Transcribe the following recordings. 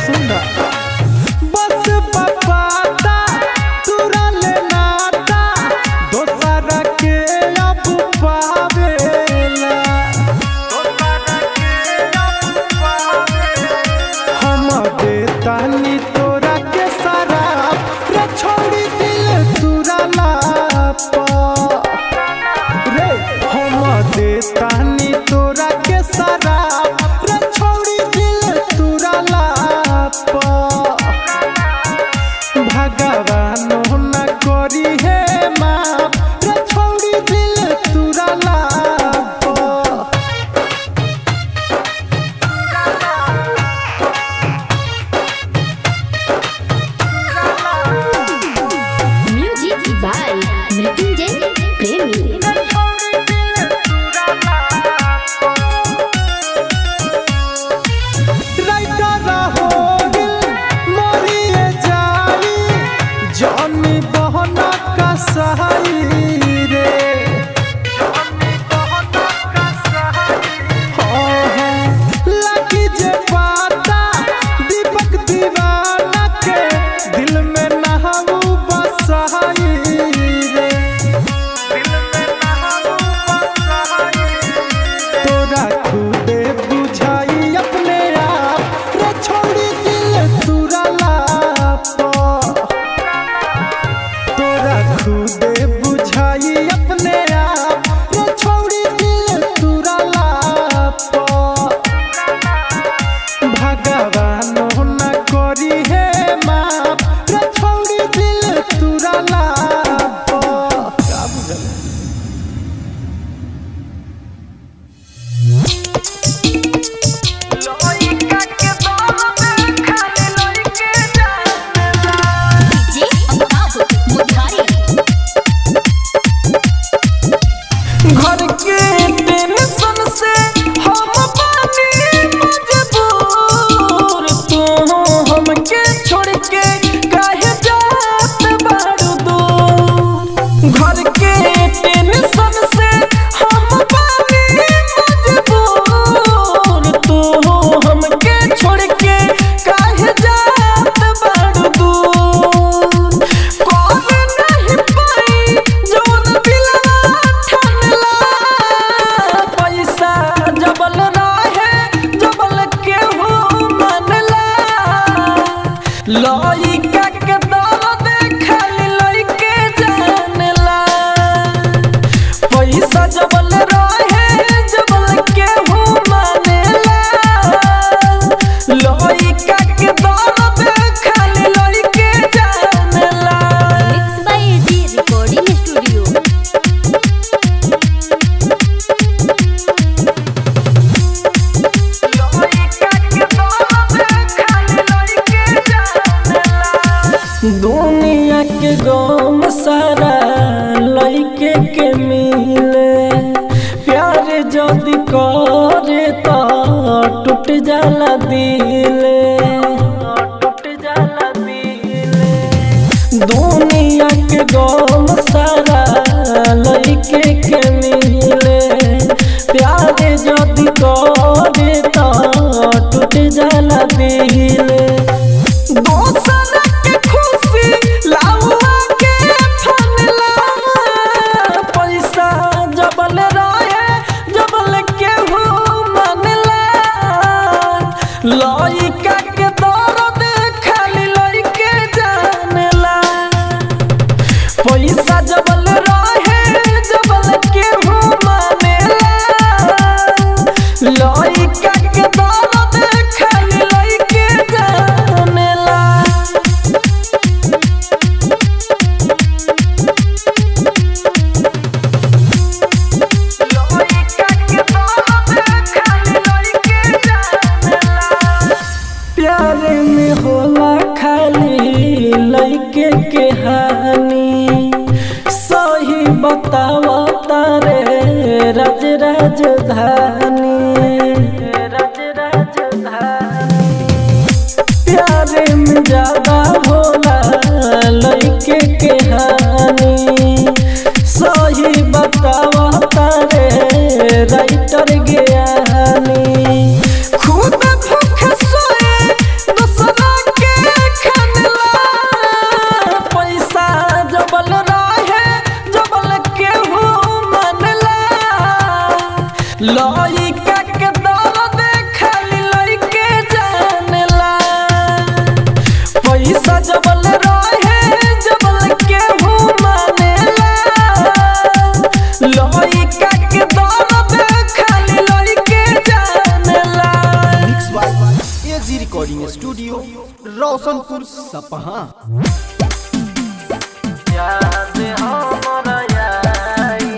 सुना बस बपाता तुरा ले नाता दोसरा के अब पावेला हम देतानी तोरा के शराब रे छोड़ी दिल तुरा लापा रे हम देतानी तोरा के शराब रे छोड़ी दिल तुरा लापा भगवान न करी है माफ रे छोड़ी दिल तुरा लापा। म्यूजिक बाय मृत्युंजय प्रेमी। राइटर हो दिल मरिए जाई जानी बहना का सहाई रे लगी जे पाता दीपक दीवाना के दिल में नहाऊ बसहाई रे तोरा खुदे बुझाई अपने आप रे छोड़ी दिल तुरा लापा तोरा खुदे बुझाई अपने आप रे छोड़ी दिल तुरा लापा भगवान न करी है माफ रे छोड़ी दिल तुरा लापा। का बुझल डीजे अमिताभ मुरारी। घर के टेंशन से हम पानी मजबूर तू हमके छोड़ के काहे जात बारू दूर घर के टेंशन से हम पानी मजबूर तू हमके छोड़ के काहे जात बारू दूर कौन नहीं पाई जौन दिलवा ठनला पैसा जबल रहे जबल केहू मनला लइका के दर्द खाली लइके जानला पैसा जबल रहे जबल केहू मानेला लइका के दर्द खाली लइके जानला मिक्स बाय जी रिकॉर्डिंग स्टूडियो। दुनिया के गम सारा लइके के मिले प्यार जदि करे तो टूट जाला दिले दुनिया के गम सारा लइके के मिले प्यार जदि करे तो टूट जाला दिले दोसर के खुशी लाउआ के फनला पैसा जबल रहे जबल केहू मनला लइका के दर्द खाली लइके जानला पैसा जबल रहे जबल केहू मानेला लइका के दर्द खाली लइके जानला। प्यार में होला खाली लइके के हानि सही बतावा तारे राज राजधानी प्यार में ज्यादा होला लइके के हानि सही बतावा तारे राइटर ज्ञानी खुद भूख सोए दोसर रोशनपुर सपहा। याद हमरा आई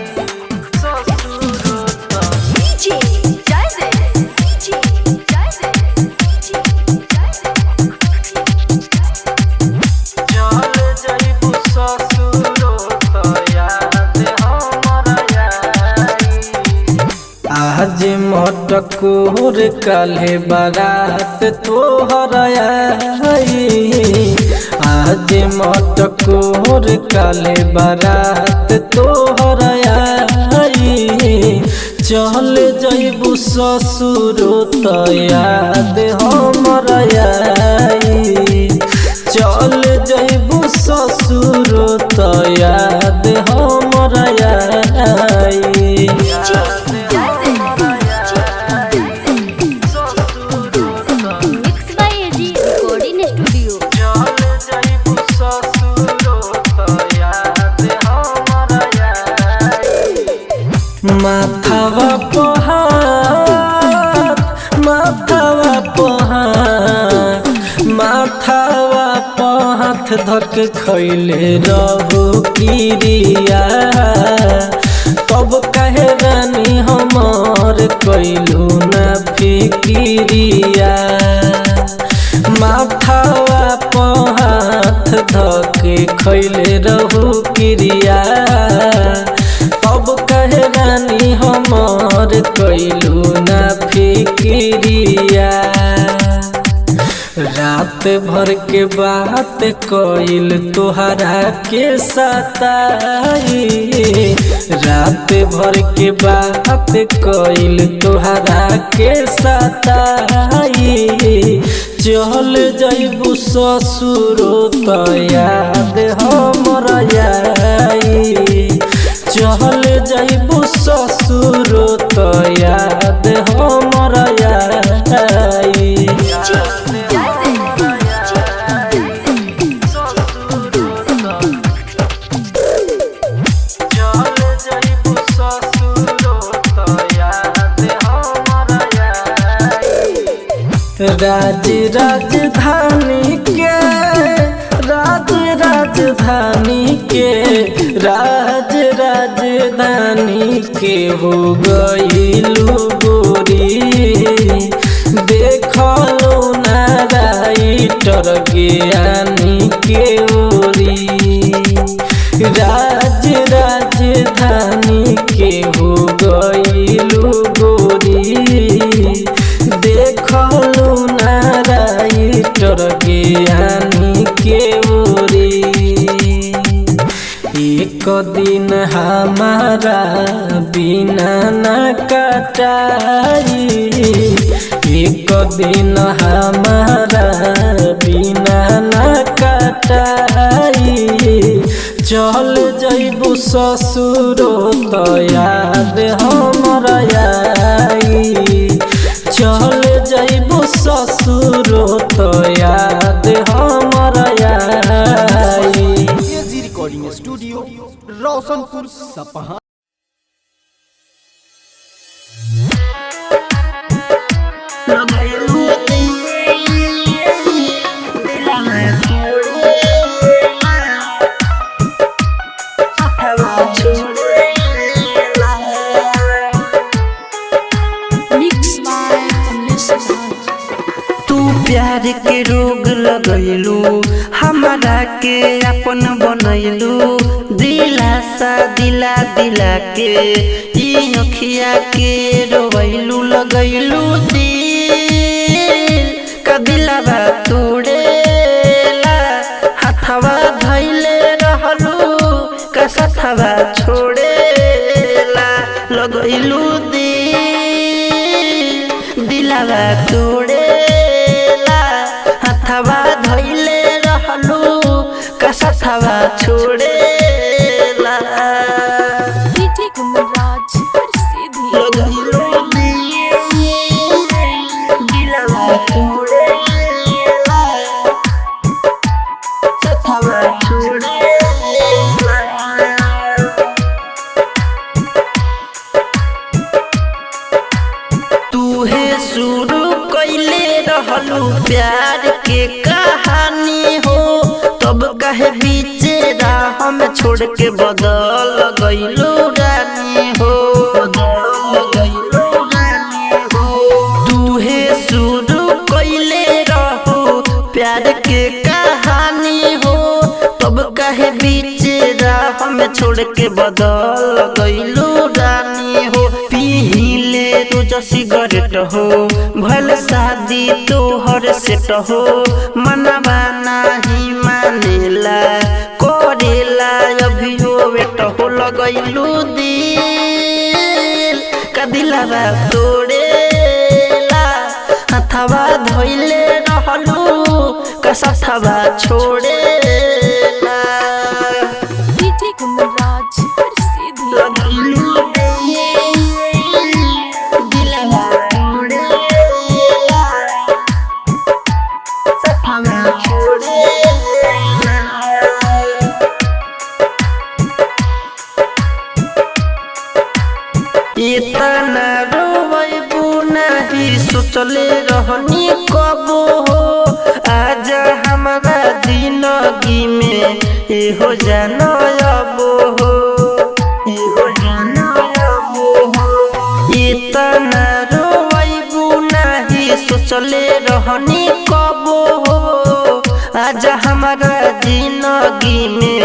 ससुर तो डीजे जायदे डीजे जायदे डीजे चल जाइबू ससुर तो याद हमरा आई। आज मटकोर काल्हे बारात तोहर आई। आज मटकोर काल्हे बारात तोहर आई। चल जाइबू ससुर तो याद हमर आई। चल जाइबू ससुर तो याद हमर आई। मिक्स बाय एजी रिकॉर्डिंग स्टूडियो। माथावा पहाड़ माथावा पहाड़ माथावा पहाथ धक खैले रहू किरिया। तब कहे रानी हमार कैलू न फिकिरिया। माथावा पहाथ धक खैले रहू किरिया। तब कहे रानी हमार कैलू न फिकिरिया। रात भर के बात कइल तोहरा के सताई। रात भर के बात कइल तोहरा के सताई। चल जाइबू ससुर तो याद हमर आई। चल जाइबू ससुर तो याद हमर आई। राज राजधानी के राज राजधानी के राज राजधानी के हो गइलू गोरी। देखलो ना राइटर ज्ञानी के ओरी। राज राजधानी के हो गइलू गोरी। देखलू ना राइटर ज्ञानी के ओरी। एक दिन हमारा बिना न कटाई। एक दिन हमारा बिना न कटाई। चल जाइबू ससुर तो याद हमर आई। चल जाइबू ससुर तो याद हमर आई। एजी रिकॉर्डिंग स्टूडियो रोशनपुर सपहा। तू प्यार के रोग लगैलू हमारा के अपन बनैलू। दिलासा दिला दिला के ई अखिया के रोवैलू लगैलू। दिल का दिलावा तोड़ेला हाथवा धैले रहलू का सथवा छोड़ेला लगैलू। दिलावा तोड़ेला हाथवा धैले रहलू का सथवा छोड़ेला लगैलू। दिलावा तोड़ेला सथवा छोड़ेला। तूहे शुरू कैले रहलू प्यार के कहानी। छोड़ के बदल गइलू रानी हो, तूहे शुरू कइले रहो प्यार के कहानी हो, तब काहे बीच राह में छोड़ के बदल गइलू रानी हो। पीले रोज सिगरेट हो, भल शादी तोहर सेट हो, मनवा नाही मानेला करेला अभियो वेट हो। लगैलू दिल का दिलवा तोड़ेला, हथवा धोइले रहलू का सथवा छोड़ेला। डीजे गुमराज सीधी लगैलू दिलवा तोड़ेला, सथवा छोड़ेला। इतना रोवैबू नहीं सोचले रहनी कबो हो, आज हमारा जिंदगी में एहो जानो अबो हो, एहो जानो अबो हो। इतना रोवैबू नहीं सोचले रहनी कबो हो, आज हमारा जिंदगी में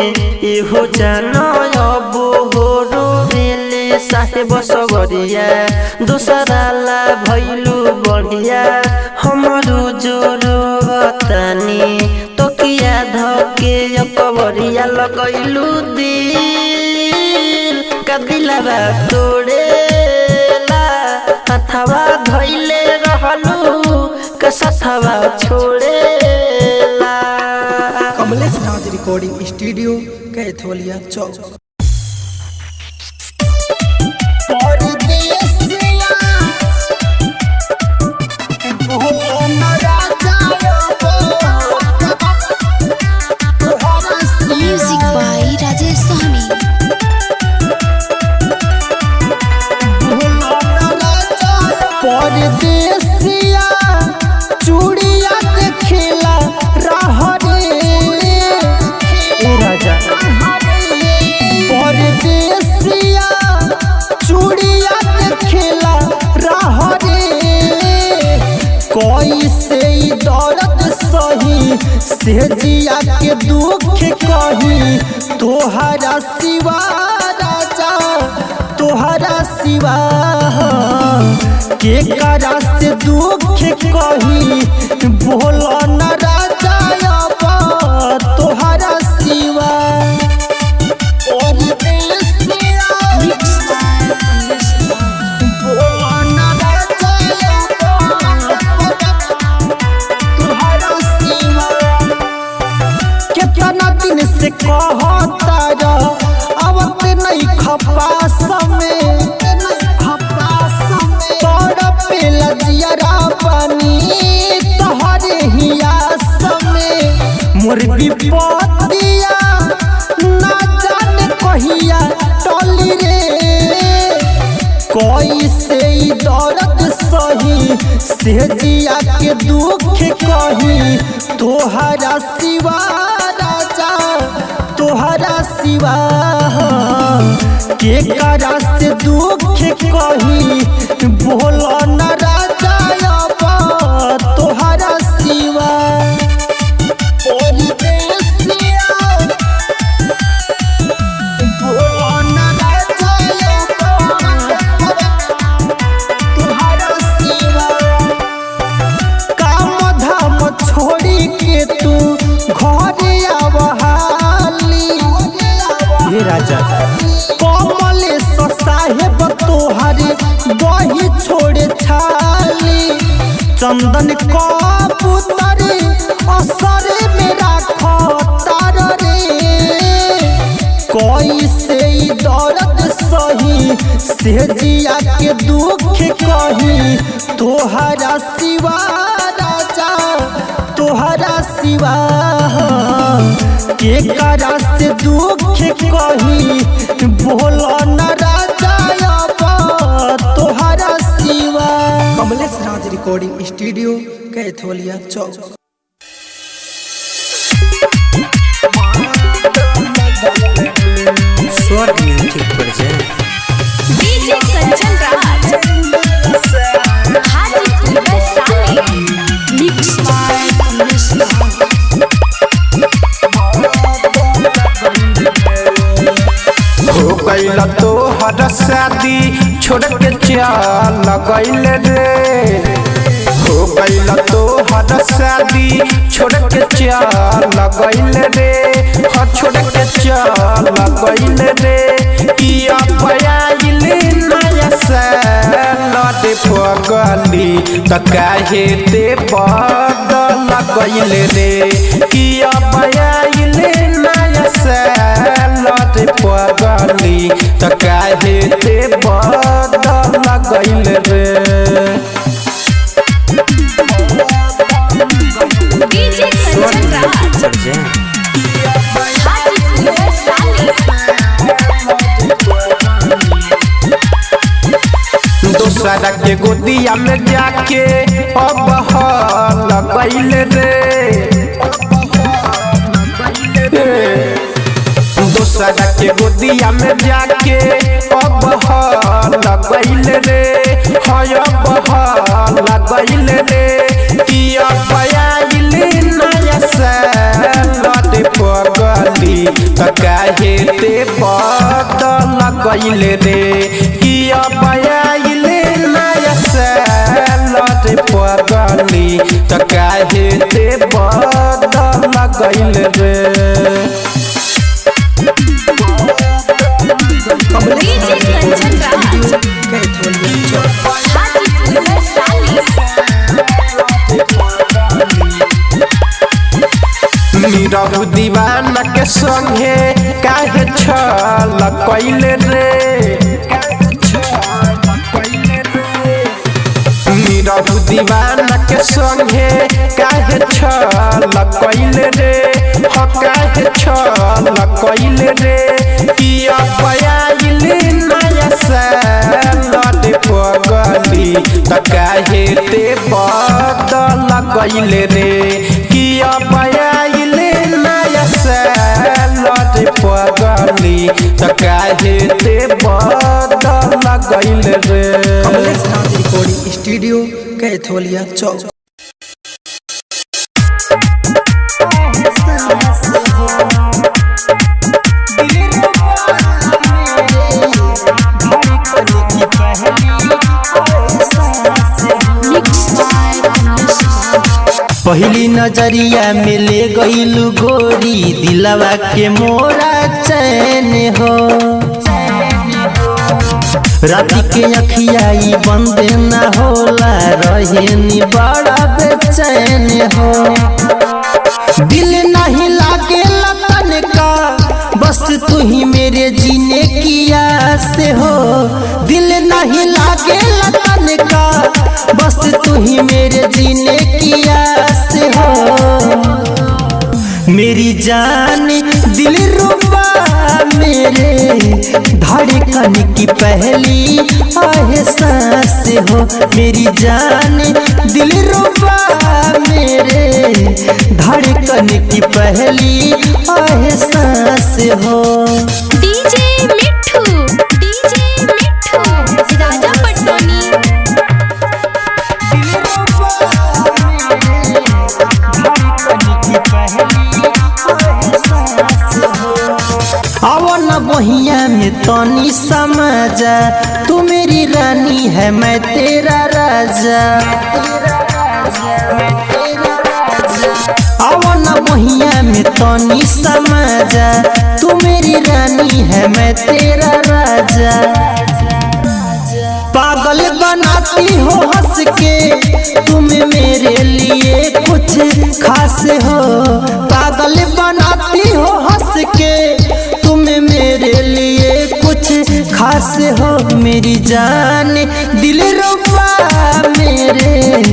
एहो जानो अबो हो। रोवेले साहेब सबरिया दूसरा ला भैलू बढ़िया, हमरू जोरो बतानी तो किया धके कबरिया। लगैलू दिल का दिलवा तोड़ेला, हथवा धइले रहलू का सथवा छोड़ेला। Kamlesh Raj recording studio Kaitholia Chowk. Music by Rajesh Sahani. परदेसिया चूड़िया देखला राह रे राजा, परदेसिया चूड़िया देखला राह रे, कोई से दर्द सही से जिया के दुख कही, तोहरा सिवा राजा तोहरा सिवा के करा से दुख कही, बोलो न राजा अब तोहरा सिवा। कितना दिन से कहता आवत नहीं खपास में, पे लजियरा पानी तोहरे हियास में, मोर विपतिया ना जाने कहिया टली रे, कोई से दर्द सही से जिया के दुख कही, तोहरा सिवा राजा तोहरा सिवा के करा से दुख कही, बोलो न राजा अब तोहरा सिवा। बोलो न राजा तोहरा सिवा। काम धाम छोड़ी के तू घर आवहाली राजा, कमलेश साहेब तोहरे दही छोड़े छाली, चंदन कबूतर असर में राखो तार रे, कोई से दर्द सही से जिया के दुख कही, तोहरा सिवा राजा तोहरा सिवा के करा से दुख कही, बोलो न राजा अब तोहरा सिवा। कमलेश राज रिकॉर्डिंग स्टूडियो कैथोलिया चौक। तोहर शादी छोड़ के चल गइल रे हो गइल तोहर शादी छोड़ के चल गइल रे हो छोड़ के चल गइल रे किया पयाइल नया साल दे पगली त काहे ते बदल गइल रे किया पयाइल नया साल दे पगली त काहे ते बदल गइल रे डीजे कंचन राज दोसरा के गोदिया में जाके अब हल गइल रे दोसरा के गोदिया में जाके अब हल गइल रे अब हल गइल रे किया पयाइल नया साल दे पगली त काहे ते बदल गइल रे किया पयाइल नया साल दे पगली त काहे ते बदल गइल रे डीजे कंचन मेरा दीवाना के संगे काहे छल कइल रे मेरा दीवाना के संगे काहे छल कइल रे हो काहे छल कइल रे किया पयाइल नया साल दे पगली त काहे ते बदल गइल रे किया पयाइल नया साल दे पगली त काहे ते बदल गइल रे कमलेश नाथ रिकॉर्डिंग स्टूडियो कैथोलिया चौक। पहली नजरिया में ले गइलू गोरी दिलवा के मोरा चैन हो राती के अखियाई बंद न होला रहेनी बड़ा बेचैन हो दिल नहीं लागे लतन का बस तू ही मेरे जीने की आस हो दिल नहीं लागे लतन का बस तू ही मेरे जीने की आस हो मेरी जान दिल रुबा मेरे धड़कन की पहली एहसास हो मेरी जान दिल रुबा मेरे धड़कन की पहली एहसास हो डीजे मिठू राजा पटोनी अवन बहिया में तनी समझा तू मेरी रानी है मैं तेरा राजा अवन बहिया में तनी समझा तू मेरी रानी है मैं तेरा राजा पागल बनाती हो हंस के तुम मेरे लिए कुछ खास हो पागल बनाती हो हंस के तुम मेरे लिए कुछ खास हो मेरी जान दिल रुबा मेरे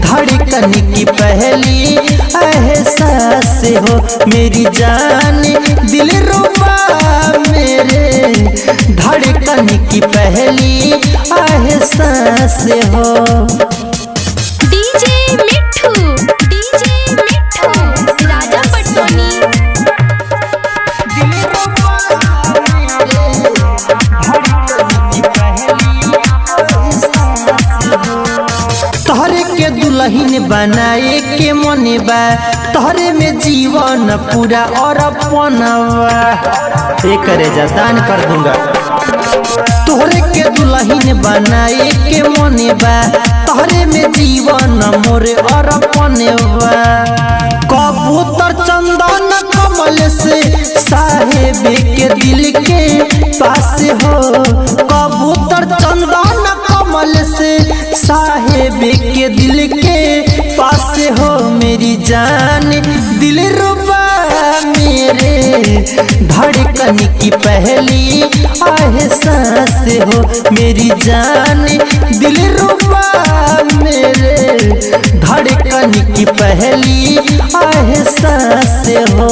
धड़कन की पहली एहसास हो मेरी जान दिल रुबा मेरे धड़कन की पहली एहसास हो डीजे मिठू राजा पटोनी तोहरे के दुल्हन बनाए के मने बा तोहरे में जीवन पूरा और अपनवा एक करे जा दान कर दूंगा तोहरे के दुल्हन बनाए के मने बा तोहरे में जीवन मोरे अर्पण बा कबूतर चंदन कमल से साहेब के दिल के पास हो कबूतर चंदन कमल से साहेब के दिल के पास हो मेरी जान दिल रुबा मेरे धड़कन की पहली एहसास हो मेरी जान दिल रुबा मेरे धड़कन की पहली एहसास हो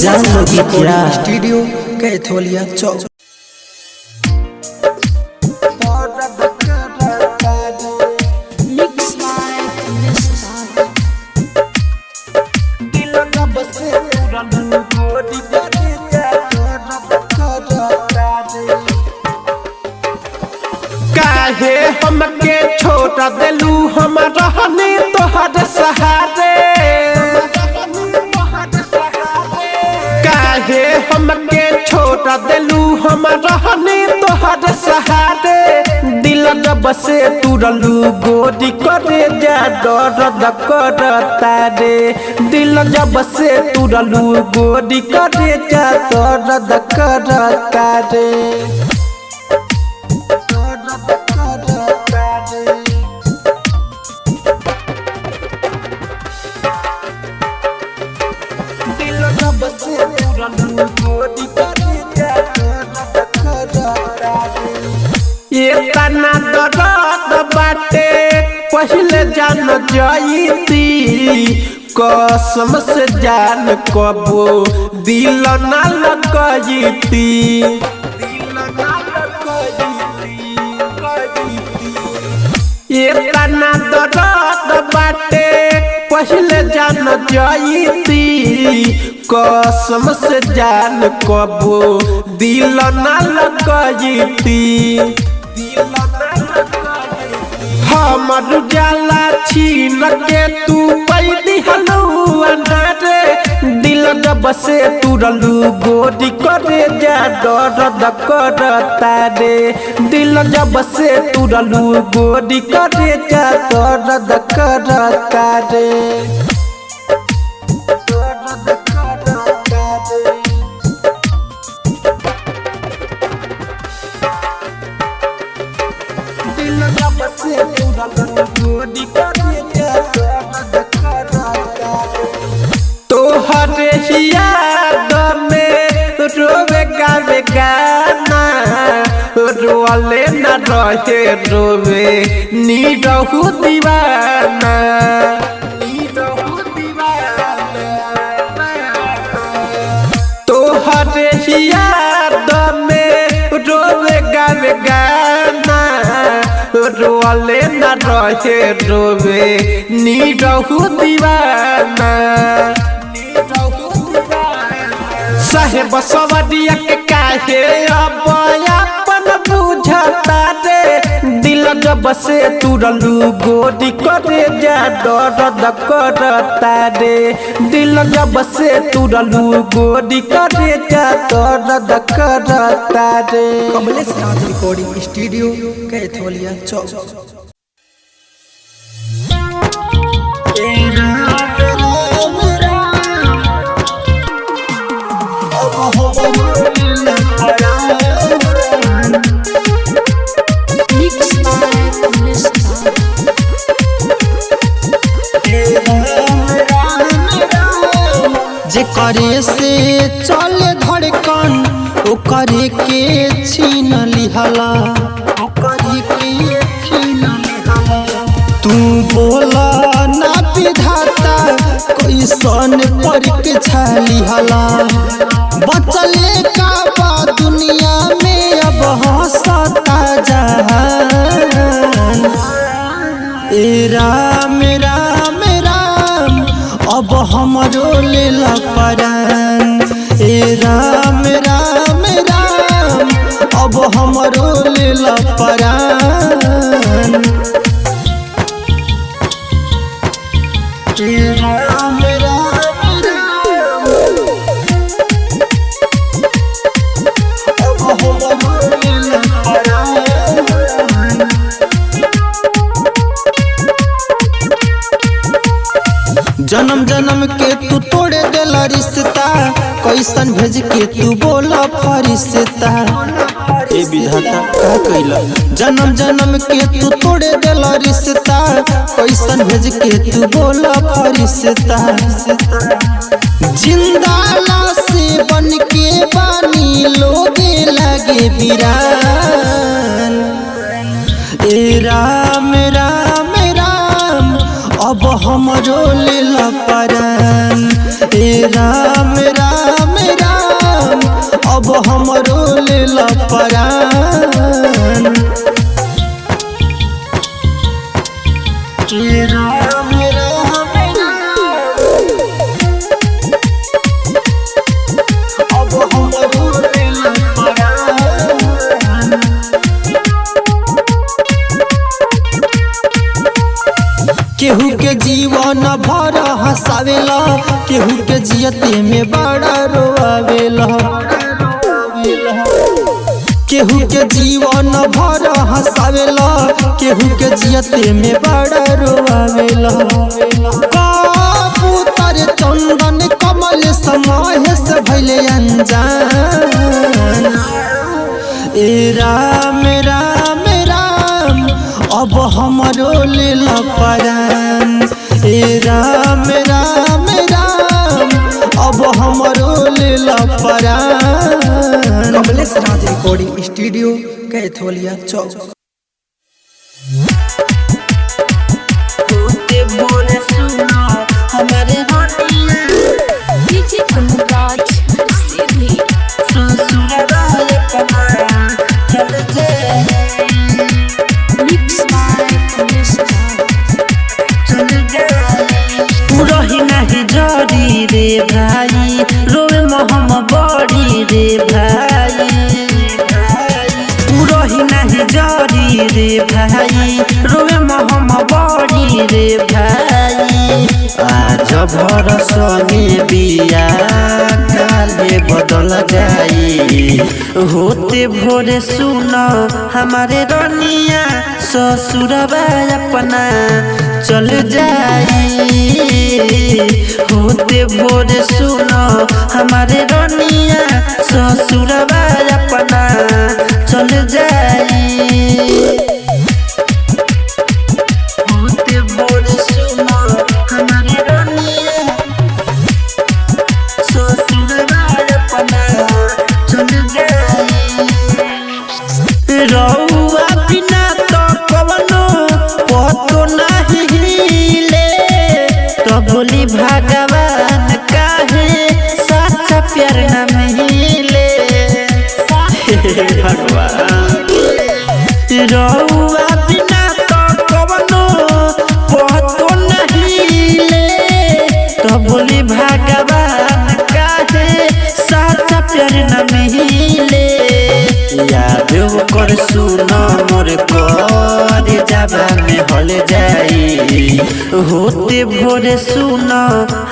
जानोगी क्या स्टूडियो कैथोलिया चौक। काहे हमके छोड़ देलू हम रहने तोहर सहारे काहे हमके छोड़ देलू हम रहने तोहर सहारे दिल जब से तुरलू गोरी करे जा दर्द करता रे दिल जब से तुरलू गोरी करे जा दर्द करता रे इतना दर्द बाटे पहले जान जाईती कसम से जान कबो दिल न लगईती इतना दर्द बाटे पहले जान जाईती कसम से जान कबो दिल न लगईती हमर जाला छीन के तू पैदी हलुआ रे दिल जब से तुरलू गोरी करे जा दर्द करता रे दिल जब से तुरलू गोरी करे जा दर्द करता रे तोहरे याद में रोवे गावे गाना रोले न रहे रोवे नीरहु दीवाना तोहरे याद में रोवे गावे गाना रोले न रहे रोवे नीरहु दीवाना साहेब सवरिया के काहे अब अपन बुझता रे दिल जब से तुरलू गोरी करे जा दर्द करता रे दिल जब से तुरलू गोरी करे जा दर्द करता रे कमलेश नाथ रिकॉर्डिंग स्टूडियो कैथोलिया चौक। जे करे से चले धड़कन ओकरे के छीन लिहला तू बोला ना विधाता कोई सन परीक्षा लिहला बचले का बा दुनिया में अब हंसता जहान ए राम राम राम अब हमरो लेला परान ए राम राम राम अब हमरो लेला परान ए राम राम राम अब हमरो लेला परान देला रिश्ता कैसन भेज के तू बोला फरिश्ता ए विधाता का कइला जन्म जन्म के तू तोड़े देला रिश्ता कैसन भेज के तू बोला फरिश्ता जिंदा लाश बन के बानी लोगे लगे वीरान ए राम राम राम अब हमरो लेला परान ए राम राम राम अब हमरो लेला परान ए राम राम अब हमरो लेला परान केहू के जीवन भर हंसावेला केहू के जियते में बड़ा रोआवेला केहू के जीवन भर हंसावेला केहू के जियते में बड़ा रोआवेला कबूतर चंदन कमल समाहे से भइले अनजान ए राम राम राम अब हमरो लेला परान ए राम राम राम अब हमरो लेला परान। कमलेश राज रिकॉर्डिंग स्टूडियो कैथोलिया चौक। डीजे अनुराग सीधी मिक्स बाय रही नहीं जरी रे भाई रोए मोहम बड़ी रे भाई रही नहीं जरी रे भाई रोए मोहम बड़ी रे भाई आज भरस में बिया काले बदल जाई होते भोरे सुनो हमारे रनिया ससुरबा अपना चल जाई होते भोरे सुनो हमारे रनिया ससुरबा अपना चल जाई होते भोरे सुनो हमारे रनिया ससुरबा अपना चल जाई रउआ बिना तो कवनो पतो नहीं हिले तो बोली भगवान काहे सच्चा प्यार न मिले भगवान रउआ बिना तो कवनो पतो नहीं हिले तो बोली भगवान काहे सच्चा प्यार न मिले याद कर सुनो मोर कर जाबा में हल जाई होते भोरे सुनो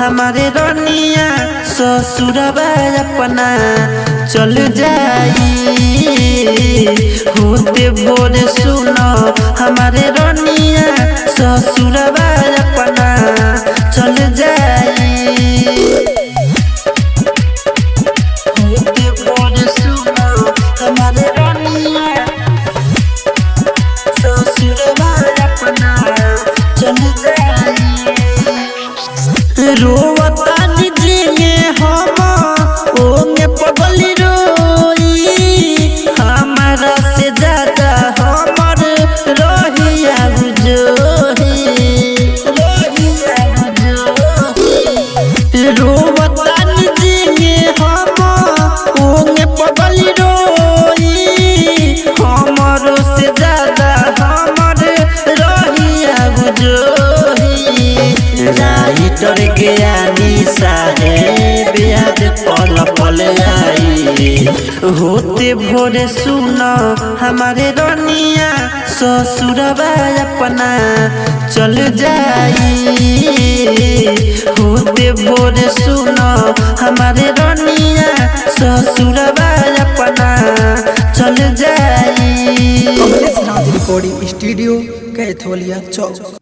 हमारे रनिया ससुरबा अपना चल जाई होते भोरे सुनो हमारे रनिया ससुरबा अपना चल जाई होते भोरे सुनो हमारे रनिया ससुरबा अपना चल जाई रोवता निजे हम ओंगे पगली रोई हमारा से ज्यादा हमर रहिया बुझोही रोवता निजे हम ओंगे पगली रोई हमरो से ज्यादा हमर रहिया बुझोही राइटर ज्ञानी साहेब याद पल पल आई होते भोरे सुनो हमारे रनिया ससुरबा अपना चल जाई होते भोरे सुनो हमारे रनिया ससुरबा अपना चल जाई। कमलेश राज रिकॉर्डिंग स्टूडियो कैथोलिया चौक।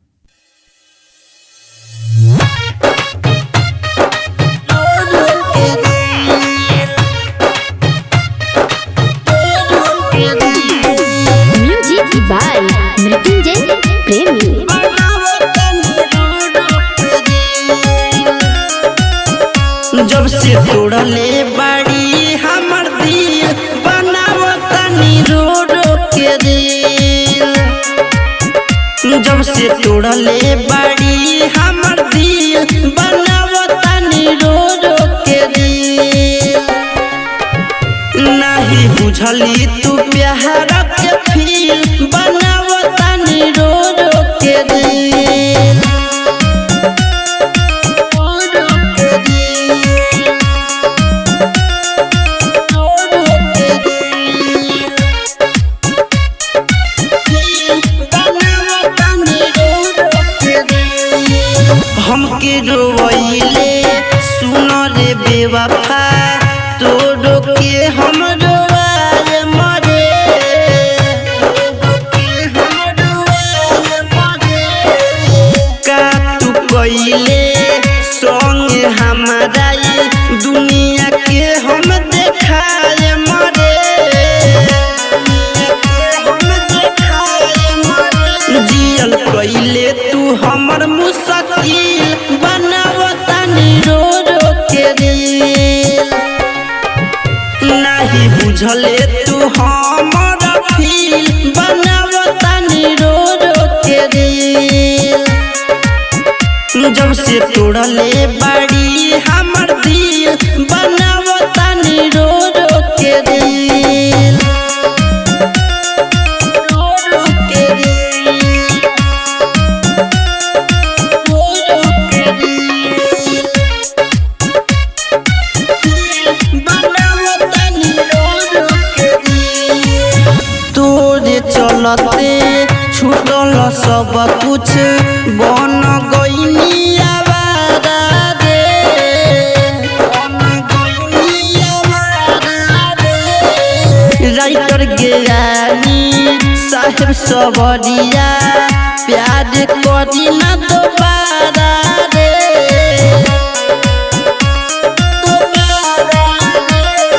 जब से तोड़ले बाड़ी हमर दिल बनावतानी रो रो के दिल। जब से तोड़ले बाड़ी हमर दिल बनावतानी रो रो के दिल। नहीं बुझली तू प्यार के फील बनावतानी रो रो के दिल। हमके रोइले सुन रे बेवफा तोरो के हम रोवाए मरे। का तू कइले संग हमारा दुनिया के हम देखाए मरे। जियल कइले तू हमर मुश्किल बनावतानी रो रो के दिल। नहीं बुझले तू हमर फील बनावतानी रो रो के दिल। जब से तोड़ले बाड़ी हमर दिल बनावतानी रो रो के दिल। रो रो के दिल। तोरे चलते छूटल सब कुछ बन गइनी आवारा रे। राइटर ज्ञानी साहेब सबरिया प्यार करी ना दोबारा रे।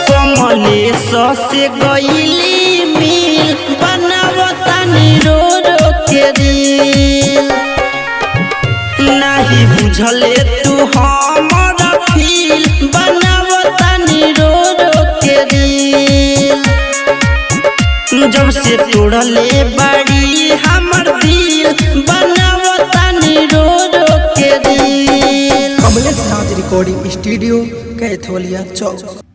कमलेश से गइली मिल बनावतानी रो रो के दिल। नहीं बुझले तू हमर फील बनावतानी रो रो के दिल। जब से तोड़ले बाड़ी हमर दिल बनावतानी रो रो के दिल। कमलेश नाथ रिकॉर्डिंग स्टूडियो कैथोलिया चौक।